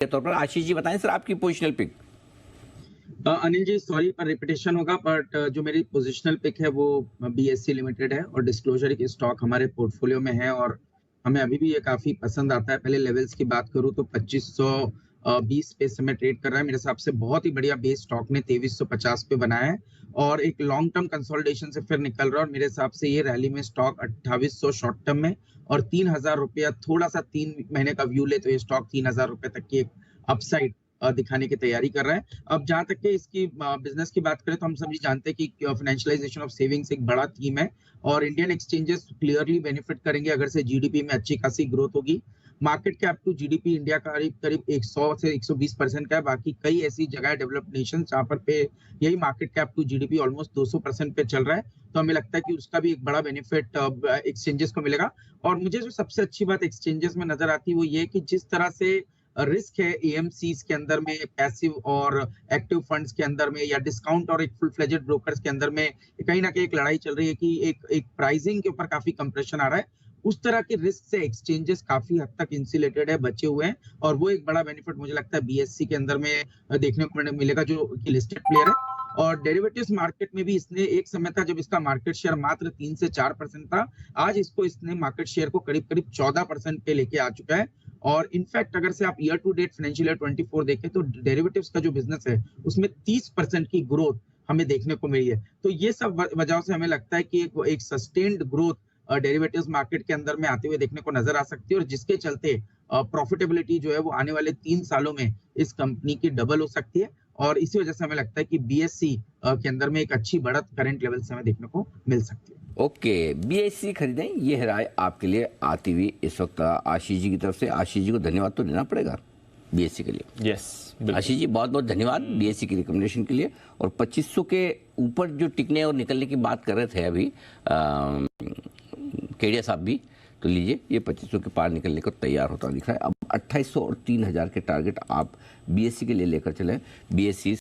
के तौर पर आशीष जी बताएं सर आपकी positional pick. Anil ji, sorry पर रिपीटेशन होगा, बट जो मेरी पोजिशनल पिक है वो बीएससी लिमिटेड है और डिस्क्लोजर एक स्टॉक हमारे पोर्टफोलियो में है और हमें अभी भी ये काफी पसंद आता है। पहले लेवल्स की बात करूं तो 2520 पे इस समय ट्रेड कर रहा है। मेरे हिसाब से बहुत ही बढ़िया बेस स्टॉक ने 2350 पे बनाया है और एक लॉन्ग टर्म कंसोलिडेशन से फिर निकल रहा है और मेरे हिसाब से ये रैली में स्टॉक 2800 शॉर्ट टर्म में और 3000 रुपया थोड़ा सा 3 महीने का व्यू ले तो ये स्टॉक 3000 रुपए तक की एक अपसाइड दिखाने की तैयारी कर रहा है। अब जहां तक के इसकी बिजनेस की बात करें तो हम सभी जानते हैं कि फाइनेंशियलाइजेशन ऑफ सेविंग्स एक बड़ा थीम है और इंडियन एक्सचेंजेस क्लियरली बेनिफिट करेंगे अगर से जीडीपी में अच्छी खासी ग्रोथ होगी। Market cap to GDP India का करीब करीब 100 से 120% का है। बाकी कई ऐसी जगह डेवलप्ड नेशन जहां पर पे यही market cap to GDP almost 200% पे चल रहा है, तो हमें लगता है कि उसका भी एक बड़ा बेनिफिट एक्सचेंजेस को मिलेगा। और मुझे जो सबसे अच्छी बात एक्सचेंजेस में नजर आती है वो ये कि जिस तरह से रिस्क है एएमसीज के अंदर में, पैसिव और एक्टिव फंड्स के अंदर में या डिस्काउंट और एक फुल फ्लेजेड ब्रोकर्स के अंदर में कहीं ना कहीं एक लड़ाई चल रही है कि एक प्राइसिंग के ऊपर काफी कंप्रेशन आ रहा है। उस तरह के रिस्क से एक्सचेंजेस काफी हद तक इंसुलेटेड है, बचे हुए हैं और वो एक बड़ा बेनिफिट मुझे लगता है बीएससी के अंदर में देखने को मिलेगा जो कि लिस्टेड प्लेयर है। और डेरिवेटिव्स मार्केट में भी इसने एक समय था जब इसका मार्केट शेयर मात्र 3 से 4% था, आज इसने मार्केट शेयर को करीब करीब 14% पे लेके आ चुका है। और इनफैक्ट अगर से आप year to date financial year 24 देखें तो डेरिवेटिव्स का जो बिजनेस है उसमें 30% की ग्रोथ हमें देखने को मिली है। तो ये सब वजहों से हमें लगता है कि एक सस्टेन्ड ग्रोथ डेरिवेटिव्स मार्केट के अंदर में आते हुए देखने को नजर आ सकती है और जिसके चलते प्रॉफिटेबिलिटी जो है वो आने वाले 3 सालों में इस कंपनी की डबल हो सकती है और इसी वजह से हमें लगता है कि बीएससी के अंदर में एक अच्छी बढ़त करंट लेवल से हमें देखने को मिल सकती है। ओके, बीएससी खरीदें, ये है राय आपके लिए आती हुई इस वक्त आशीष जी की तरफ से। आशीष जी को धन्यवाद तो देना पड़ेगा बीएससी के लिए। यस, आशीष जी बहुत बहुत धन्यवाद बीएससी की रिकमेंडेशन के लिए। और 2500 के ऊपर जो टिकने और निकलने की बात कर रहे थे अभी केडिया साहब भी, तो लीजिए ये 2500 के पार निकलने को तैयार होता दिख रहा है। अब 2800 और 3000 के टारगेट आप बीएससी के लिए लेकर चले। बीएससी